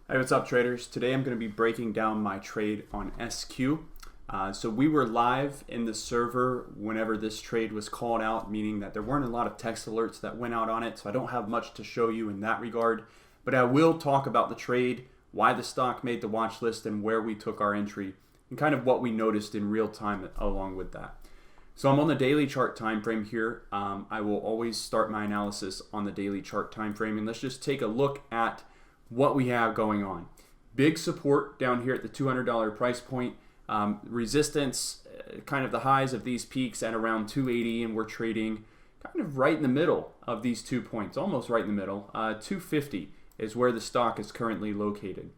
Hey, what's up, traders? Today I'm going to be breaking down my trade on SQ. So we were live in the server whenever this trade was called out, meaning that there weren't a lot of text alerts that went out on it, so I don't have much to show you in that regard. But I will talk about the trade, why the stock made the watch list, and where we took our entry, and kind of what we noticed in real time along with that. So I'm on the daily chart time frame here. I will always start my analysis on the daily chart time frame, and let's just take a look at what we have going on. Big support down here at the $200 price point. Resistance, kind of the highs of these peaks at around 280, and we're trading kind of right in the middle of these 2 points, almost right in the middle. 250 is where the stock is currently located.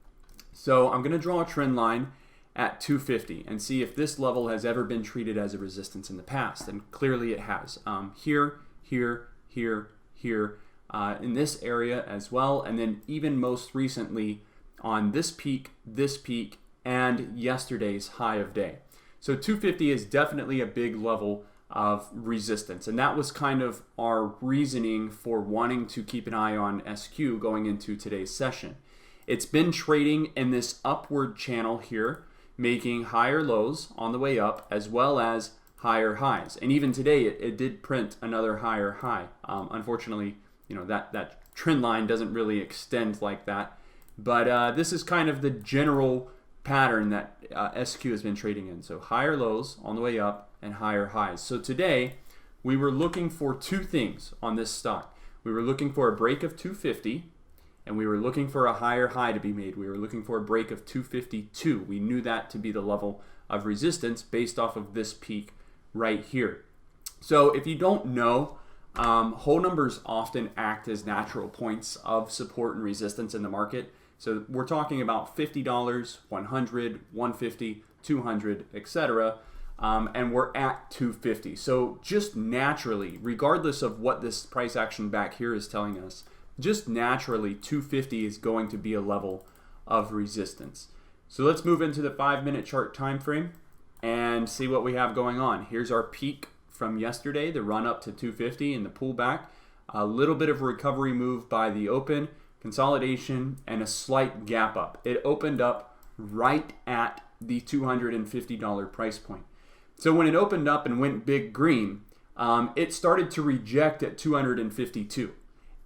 So I'm going to draw a trend line at 250 and see if this level has ever been treated as a resistance in the past, and clearly it has. Here, in this area as well, and then even most recently on this peak, and yesterday's high of day. So 250 is definitely a big level of resistance, and that was kind of our reasoning for wanting to keep an eye on SQ going into today's session. It's been trading in this upward channel here, making higher lows on the way up as well as higher highs, and even today it did print another higher high. Unfortunately, that trend line doesn't really extend like that, but this is kind of the general pattern that SQ has been trading in. So higher lows on the way up and higher highs. So today we were looking for two things on this stock. We were looking for a break of 250, and we were looking for a higher high to be made. We were looking for a break of 252. We knew that to be the level of resistance based off of this peak right here. So if you don't know, whole numbers often act as natural points of support and resistance in the market. So we're talking about $50, $100, $150, $200, etc. And we're at 250. So just naturally, regardless of what this price action back here is telling us, just naturally 250 is going to be a level of resistance. So let's move into the 5-minute chart time frame and see what we have going on. Here's our peak from yesterday, the run up to 250 and the pullback. A little bit of recovery move by the open, consolidation, and a slight gap up. It opened up right at the $250 price point. So when it opened up and went big green, it started to reject at 252.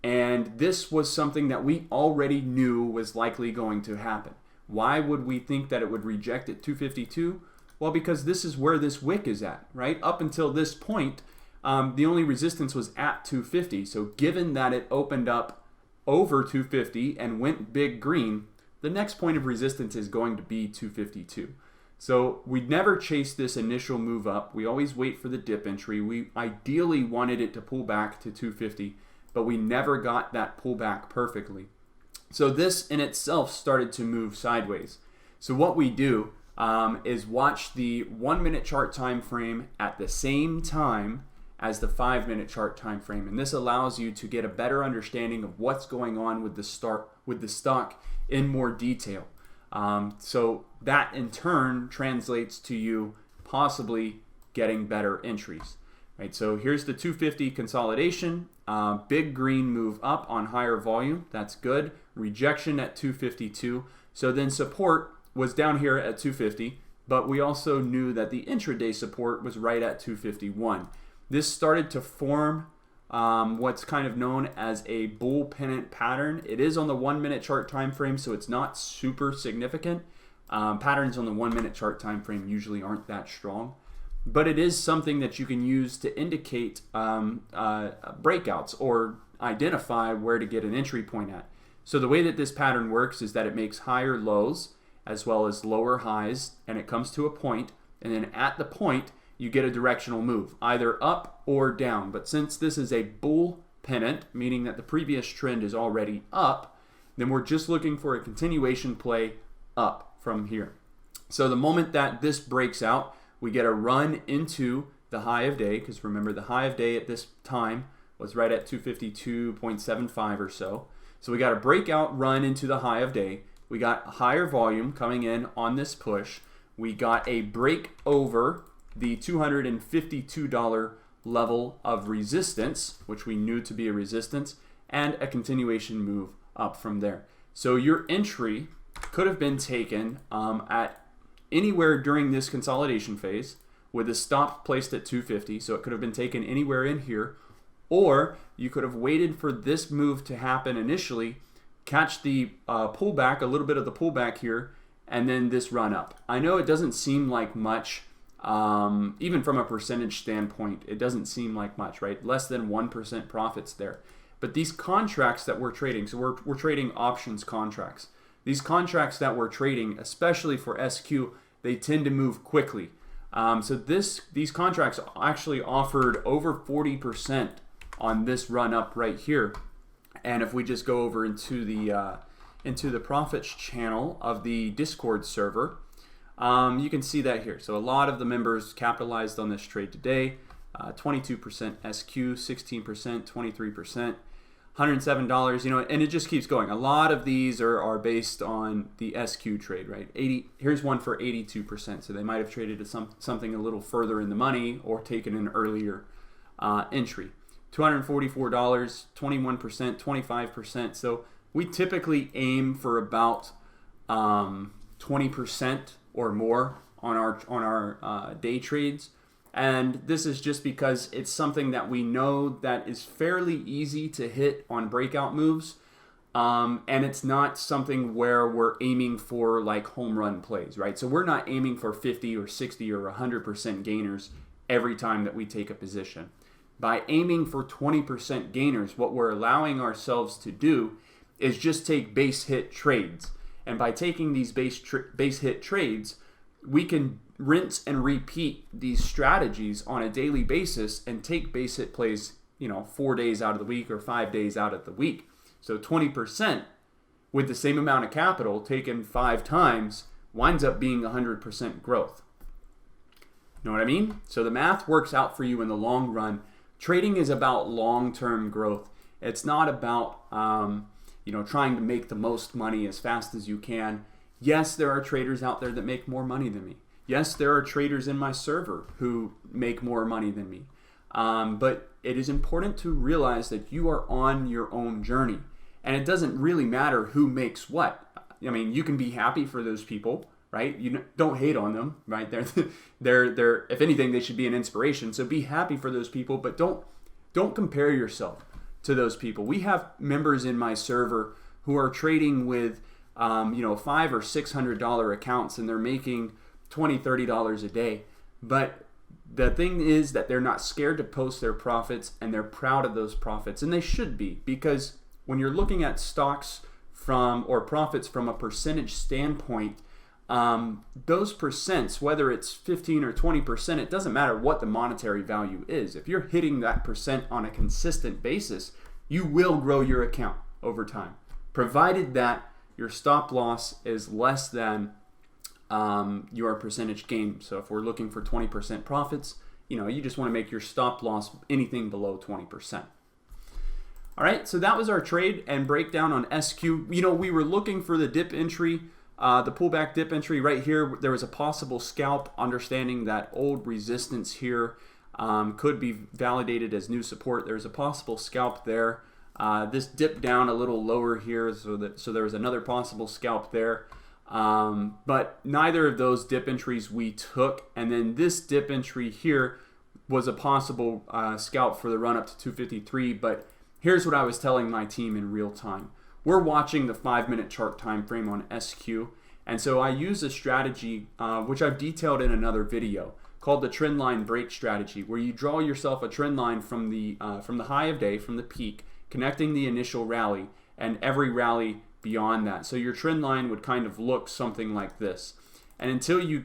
And this was something that we already knew was likely going to happen. Why would we think that it would reject at 252? Well, because this is where this wick is at, right? Up until this point, the only resistance was at 250. So given that it opened up over 250 and went big green, the next point of resistance is going to be 252. So we never chase this initial move up. We always wait for the dip entry. We ideally wanted it to pull back to 250, but we never got that pullback perfectly. So this in itself started to move sideways. So what we do is watch the 1-minute chart time frame at the same time as the 5-minute chart time frame, and this allows you to get a better understanding of what's going on with the stock in more detail. So that in turn translates to you possibly getting better entries. Right, so here's the 250 consolidation, big green move up on higher volume, that's good. Rejection at 252. So then support was down here at 250, but we also knew that the intraday support was right at 251. This started to form what's kind of known as a bull pennant pattern. It is on the 1-minute chart time frame, so it's not super significant. Patterns on the 1-minute chart time frame usually aren't that strong, but it is something that you can use to indicate breakouts or identify where to get an entry point at. So the way that this pattern works is that it makes higher lows as well as lower highs, and it comes to a point, and then at the point you get a directional move, either up or down. But since this is a bull pennant, meaning that the previous trend is already up, then we're just looking for a continuation play up from here. So the moment that this breaks out, we get a run into the high of day, because remember the high of day at this time was right at 252.75 or so. So we got a breakout run into the high of day. We got higher volume coming in on this push. We got a break over the $252 level of resistance, which we knew to be a resistance, and a continuation move up from there. So your entry could have been taken at anywhere during this consolidation phase with a stop placed at 250. So it could have been taken anywhere in here, or you could have waited for this move to happen initially, catch the pullback, a little bit of the pullback here, and then this run up. I know it doesn't seem like much, even from a percentage standpoint, it doesn't seem like much, right? Less than 1% profits there. But these contracts that we're trading, so we're trading options contracts. These contracts that we're trading, especially for SQ, they tend to move quickly. So these contracts actually offered over 40% on this run up right here. And if we just go over into the profits channel of the Discord server, you can see that here. So a lot of the members capitalized on this trade today. 22% SQ, 16%, 23%, $107, you know, and it just keeps going. A lot of these are based on the SQ trade, right? Here's one for 82%. So they might have traded to something a little further in the money or taken an earlier entry. $244, 21%, 25%. So we typically aim for about 20% or more on our day trades. And this is just because it's something that we know that is fairly easy to hit on breakout moves. And it's not something where we're aiming for like home run plays, right? So we're not aiming for 50 or 60 or 100% gainers every time that we take a position. By aiming for 20% gainers, what we're allowing ourselves to do is just take base hit trades. And by taking these base hit trades, we can rinse and repeat these strategies on a daily basis and take base hit plays, 4 days out of the week or 5 days out of the week. So 20% with the same amount of capital taken 5 times winds up being 100% growth. Know what I mean? So the math works out for you in the long run. Trading is about long-term growth. It's not about trying to make the most money as fast as you can. Yes, there are traders out there that make more money than me. Yes, there are traders in my server who make more money than me. But it is important to realize that you are on your own journey. And it doesn't really matter who makes what. I mean, you can be happy for those people, right? You don't hate on them, right? They're if anything, they should be an inspiration. So be happy for those people, but don't compare yourself to those people. We have members in my server who are trading with $500 or $600 accounts, and they're making $20, $30 a day. But the thing is that they're not scared to post their profits, and they're proud of those profits, and they should be, because when you're looking at stocks or profits from a percentage standpoint, those percents, whether it's 15 or 20%, it doesn't matter what the monetary value is. If you're hitting that percent on a consistent basis, you will grow your account over time, provided that your stop loss is less than your percentage gain. So if we're looking for 20% profits, you just want to make your stop loss anything below 20%. All right, so that was our trade and breakdown on SQ. We were looking for the dip entry, the pullback dip entry right here. There was a possible scalp, understanding that old resistance here could be validated as new support. There's a possible scalp there. This dipped down a little lower here, so there was another possible scalp there. But neither of those dip entries we took. And then this dip entry here was a possible scalp for the run up to 253. But here's what I was telling my team in real time. We're watching the 5-minute chart time frame on SQ. And so I use a strategy, which I've detailed in another video, called the trend line break strategy, where you draw yourself a trend line from the high of day, from the peak, connecting the initial rally and every rally beyond that. So your trend line would kind of look something like this. And until you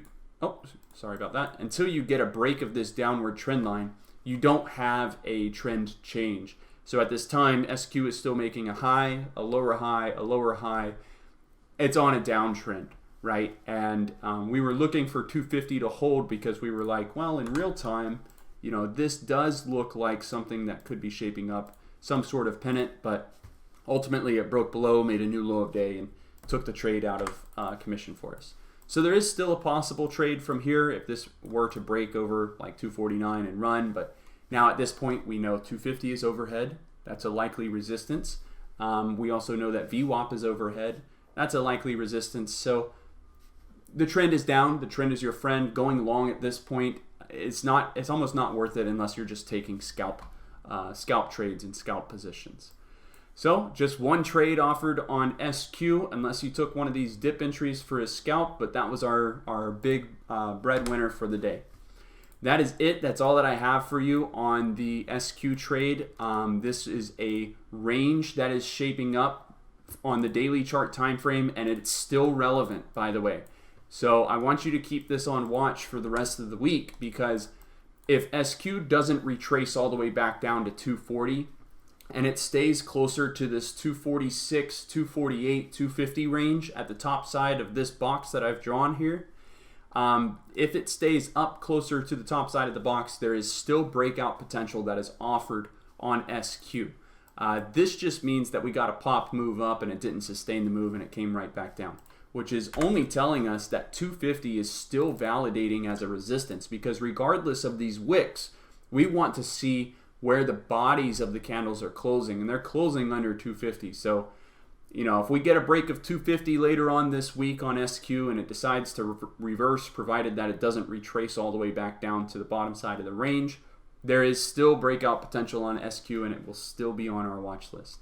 get a break of this downward trend line, you don't have a trend change. So at this time, SQ is still making a high, a lower high, a lower high. It's on a downtrend, right? And we were looking for 250 to hold because we were like, well, in real time, this does look like something that could be shaping up some sort of pennant, but ultimately it broke below, made a new low of day, and took the trade out of commission for us. So there is still a possible trade from here if this were to break over like 249 and run, but now at this point we know 250 is overhead. That's a likely resistance. We also know that VWAP is overhead. That's a likely resistance. So the trend is down. The trend is your friend. Going long at this point, it's almost not worth it unless you're just taking scalp trades and scalp positions. So just one trade offered on SQ, unless you took one of these dip entries for a scalp, but that was our big breadwinner for the day. That is it. That's all that I have for you on the SQ trade. This is a range that is shaping up on the daily chart time frame, and it's still relevant, by the way. So I want you to keep this on watch for the rest of the week, because if SQ doesn't retrace all the way back down to 240, and it stays closer to this 246, 248, 250 range at the top side of this box that I've drawn here, if it stays up closer to the top side of the box, there is still breakout potential that is offered on SQ. This just means that we got a pop move up and it didn't sustain the move and it came right back down, which is only telling us that 250 is still validating as a resistance, because regardless of these wicks, we want to see where the bodies of the candles are closing, and they're closing under 250. So, if we get a break of 250 later on this week on SQ and it decides to reverse, provided that it doesn't retrace all the way back down to the bottom side of the range, there is still breakout potential on SQ and it will still be on our watch list.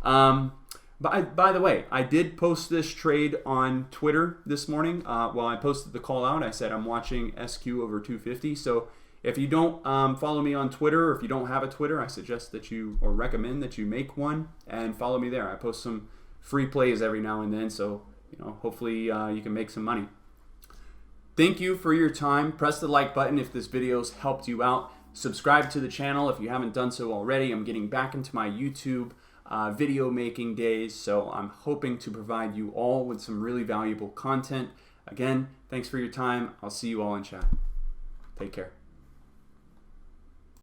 By the way, I did post this trade on Twitter this morning. While I posted the call out, I said I'm watching SQ over 250. So if you don't follow me on Twitter, or if you don't have a Twitter, I suggest that you, or recommend that you make one and follow me there. I post some free plays every now and then, so hopefully you can make some money. Thank you for your time. Press the like button if this video's helped you out. Subscribe to the channel if you haven't done so already. I'm getting back into my YouTube video making days, so I'm hoping to provide you all with some really valuable content. Again, thanks for your time. I'll see you all in chat. Take care.